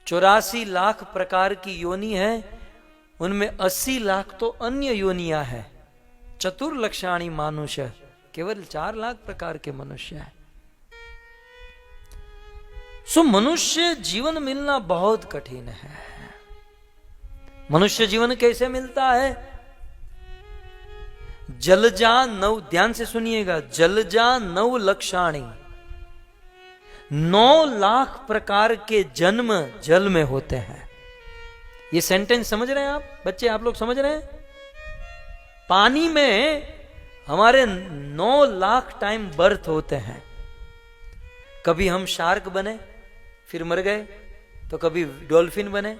84 लाख प्रकार की योनि है, उनमें 80 लाख तो अन्य योनियां है। चतुर्लक्षाणी मानुष्य, केवल 4 लाख प्रकार के मनुष्य है। सो मनुष्य जीवन मिलना बहुत कठिन है। मनुष्य जीवन कैसे मिलता है? जलजा नव, ध्यान से सुनिएगा, जलजा 9 लक्षाणी, 9 लाख प्रकार के जन्म जल में होते हैं। ये सेंटेंस समझ रहे हैं आप बच्चे? आप लोग समझ रहे हैं? पानी में हमारे 9 लाख टाइम बर्थ होते हैं। कभी हम शार्क बने फिर मर गए, तो कभी डॉल्फिन बने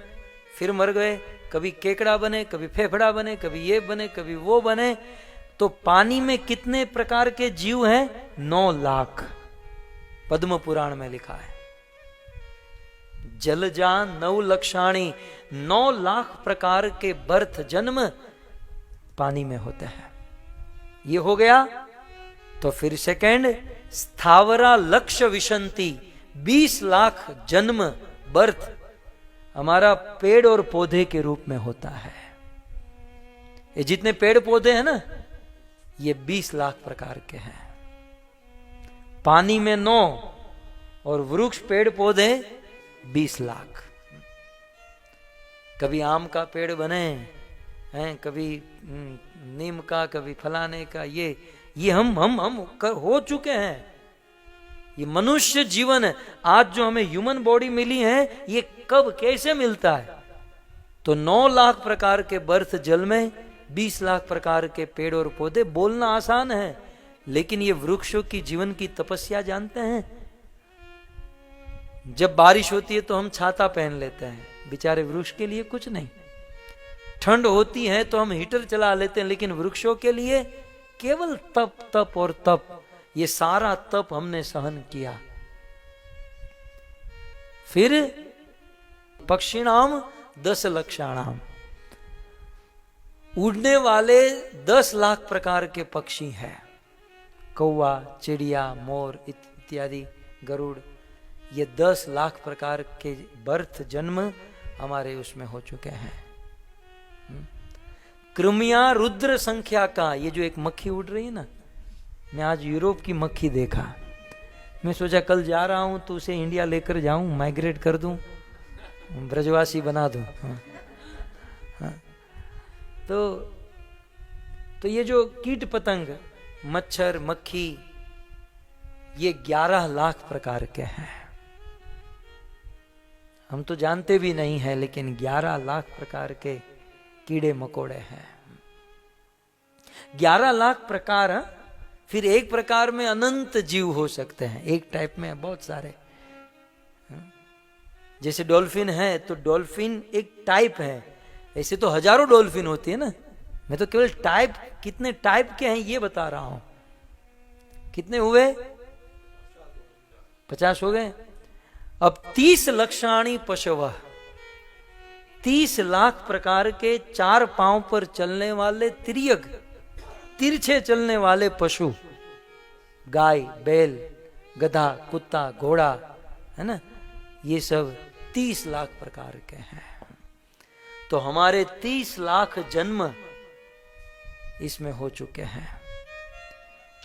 फिर मर गए, कभी केकड़ा बने, कभी फेफड़ा बने, कभी ये बने, कभी वो बने। तो पानी में कितने प्रकार के जीव हैं? 9 लाख। पद्म पुराण में लिखा है, जलजा 9 लक्षाणी, 9 लाख प्रकार के बर्थ जन्म पानी में होते हैं। ये हो गया। तो फिर सेकंड, स्थावरा लक्ष्य विशंति, 20 लाख जन्म बर्थ हमारा पेड़ और पौधे के रूप में होता है। ये जितने पेड़ पौधे हैं ना, ये 20 लाख प्रकार के हैं। पानी में 9 और वृक्ष पेड़ पौधे 20 लाख। कभी आम का पेड़ बने हैं, कभी नीम का, कभी फलाने का। ये हम हो चुके हैं। ये मनुष्य जीवन है। आज जो हमें ह्यूमन बॉडी मिली है, ये कब कैसे मिलता है? तो 9 लाख प्रकार के बर्थ जल में, 20 लाख प्रकार के पेड़ और पौधे। बोलना आसान है, लेकिन ये वृक्षों की जीवन की तपस्या जानते हैं? जब बारिश होती है तो हम छाता पहन लेते हैं, बेचारे वृक्ष के लिए कुछ नहीं। ठंड होती है तो हम हीटर चला लेते हैं, लेकिन वृक्षों के लिए केवल तप तप और तप। ये सारा तप हमने सहन किया। फिर पक्षिणाम 10 लक्षाणाम, उड़ने वाले 10 लाख प्रकार के पक्षी हैं। कौवा, चिड़िया, मोर इत्यादि, गरुड़, ये 10 लाख प्रकार के बर्थ जन्म हमारे उसमें हो चुके हैं। कृमिया रुद्र संख्या का, ये जो एक मक्खी उड़ रही है ना, मैं आज यूरोप की मक्खी देखा। मैं सोचा कल जा रहा हूं तो उसे इंडिया लेकर जाऊं, माइग्रेट कर दूं, ब्रजवासी बना दूं। हाँ। तो ये जो कीट पतंग, मच्छर, मक्खी, ये 11 लाख प्रकार के हैं। हम तो जानते भी नहीं है, लेकिन 11 लाख प्रकार के कीड़े मकोड़े हैं। 11 लाख प्रकार। फिर एक प्रकार में अनंत जीव हो सकते हैं, एक टाइप में बहुत सारे। जैसे डॉल्फिन है, तो डॉल्फिन एक टाइप है। ऐसे तो हजारों डॉल्फिन होती है ना। मैं तो केवल टाइप, कितने टाइप के हैं ये बता रहा हूं। कितने हुए? 50 हो गए। अब 30 लक्षाणी पशव, 30 लाख प्रकार के 4 पांव पर चलने वाले तिर्यक, तिरछे चलने वाले पशु, गाय, बैल, गधा, कुत्ता, घोड़ा, है ना, ये सब 30 लाख प्रकार के हैं। तो हमारे 30 लाख जन्म इसमें हो चुके हैं।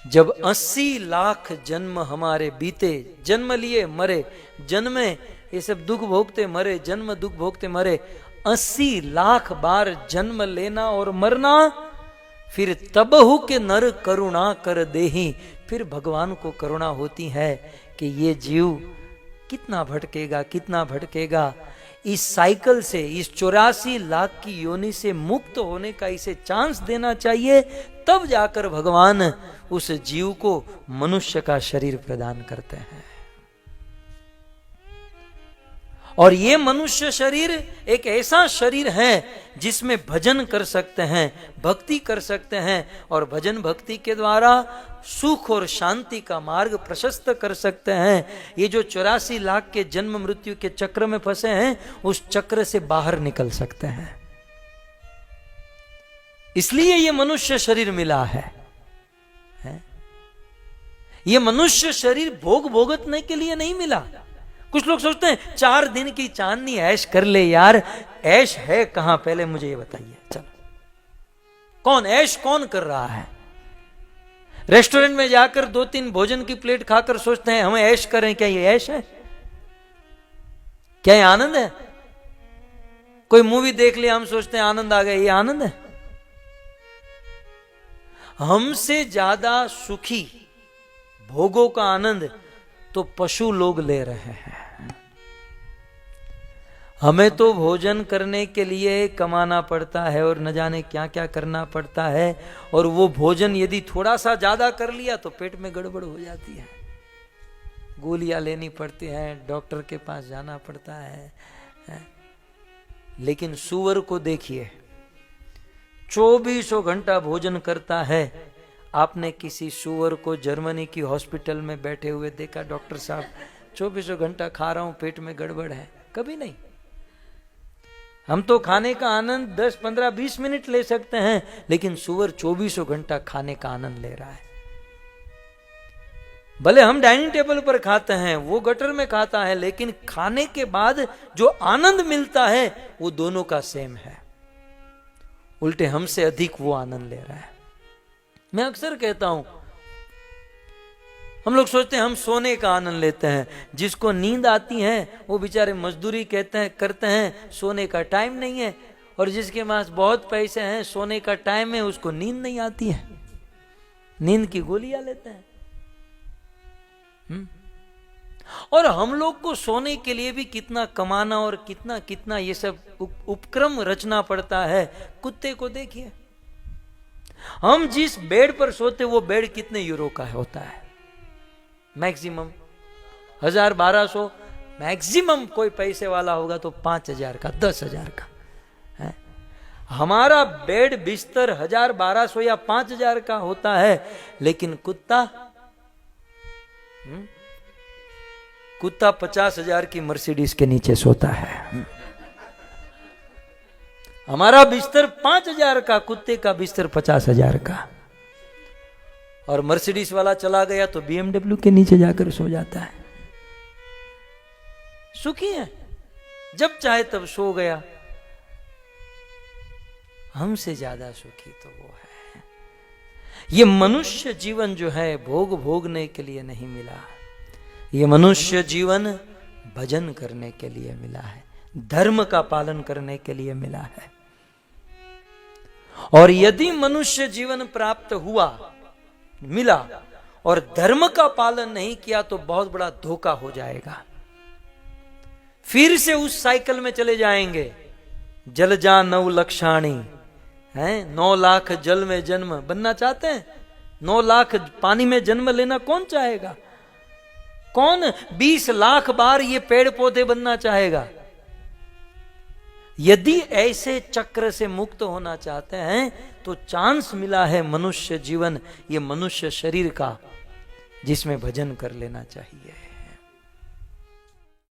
जब 80 लाख जन्म हमारे बीते, जन्म लिए मरे, जन्मे, ये सब दुख भोगते मरे, जन्म दुख भोगते मरे, 80 लाख बार जन्म लेना और मरना। फिर तबहु के नर करुणा कर देही, फिर भगवान को करुणा होती है कि ये जीव कितना भटकेगा, कितना भटकेगा। इस साइकिल से, इस 84 लाख की योनि से मुक्त होने का इसे चांस देना चाहिए, तब जाकर भगवान उस जीव को मनुष्य का शरीर प्रदान करते हैं। और ये मनुष्य शरीर एक ऐसा शरीर है जिसमें भजन कर सकते हैं, भक्ति कर सकते हैं, और भजन भक्ति के द्वारा सुख और शांति का मार्ग प्रशस्त कर सकते हैं। ये जो 84 लाख के जन्म मृत्यु के चक्र में फंसे हैं, उस चक्र से बाहर निकल सकते हैं। इसलिए ये मनुष्य शरीर मिला है। ये मनुष्य शरीर भोग भोगतने के लिए नहीं मिला। कुछ लोग सोचते हैं 4 दिन की चांदनी ऐश कर ले यार, ऐश है कहां पहले मुझे ये बताइए। चलो कौन ऐश कौन कर रहा है? रेस्टोरेंट में जाकर 2-3 भोजन की प्लेट खाकर सोचते हैं हमें ऐश करें, क्या ये ऐश है? क्या ये आनंद है? कोई मूवी देख लिया हम सोचते हैं आनंद आ गया, ये आनंद है? हमसे ज्यादा सुखी भोगों का आनंद तो पशु लोग ले रहे हैं। हमें तो भोजन करने के लिए कमाना पड़ता है और न जाने क्या क्या करना पड़ता है, और वो भोजन यदि थोड़ा सा ज्यादा कर लिया तो पेट में गड़बड़ हो जाती है, गोलियां लेनी पड़ती हैं, डॉक्टर के पास जाना पड़ता है। लेकिन सूअर को देखिए 24 घंटा भोजन करता है। आपने किसी सूअर को जर्मनी की हॉस्पिटल में बैठे हुए देखा, डॉक्टर साहब 24 घंटा खा रहा हूं, पेट में गड़बड़ है? कभी नहीं। हम तो खाने का आनंद 10, 15, 20 मिनट ले सकते हैं, लेकिन सूअर 24 घंटा खाने का आनंद ले रहा है। भले हम डाइनिंग टेबल पर खाते हैं, वो गटर में खाता है, लेकिन खाने के बाद जो आनंद मिलता है वो दोनों का सेम है। उल्टे हमसे अधिक वो आनंद ले रहा है। मैं अक्सर कहता हूं, हम लोग सोचते हैं हम सोने का आनंद लेते हैं, जिसको नींद आती है वो बेचारे मजदूरी करते हैं, सोने का टाइम नहीं है, और जिसके पास बहुत पैसे हैं, सोने का टाइम है, उसको नींद नहीं आती है, नींद की गोलियां लेते हैं। और हम लोग को सोने के लिए भी कितना कमाना और कितना कितना ये सब उपक्रम रचना पड़ता है। कुत्ते को देखिए, हम जिस बेड पर सोते वो बेड कितने यूरो का होता है? मैक्सिमम 1000-1200, मैक्सिमम कोई पैसे वाला होगा तो 5000 का, 10,000 का है। हमारा बेड बिस्तर 1000-1200 या 5000 का होता है, लेकिन कुत्ता 50,000 की मर्सिडीज के नीचे सोता है। हमारा बिस्तर 5,000 का, कुत्ते का बिस्तर 50,000 का। और मर्सिडीज वाला चला गया तो BMW के नीचे जाकर सो जाता है। सुखी है, जब चाहे तब सो गया। हमसे ज्यादा सुखी तो वो है। ये मनुष्य जीवन जो है भोगने के लिए नहीं मिला, ये मनुष्य जीवन भजन करने के लिए मिला है, धर्म का पालन करने के लिए मिला है। और यदि मनुष्य जीवन प्राप्त हुआ, मिला, और धर्म का पालन नहीं किया तो बहुत बड़ा धोखा हो जाएगा। फिर से उस साइकिल में चले जाएंगे, जल जा 9 लक्षाणी है, 9 लाख जल में जन्म बनना चाहते हैं? 9 लाख पानी में जन्म लेना कौन चाहेगा? कौन 20 लाख बार ये पेड़ पौधे बनना चाहेगा? यदि ऐसे चक्र से मुक्त होना चाहते हैं तो चांस मिला है मनुष्य जीवन, ये मनुष्य शरीर का, जिसमें भजन कर लेना चाहिए।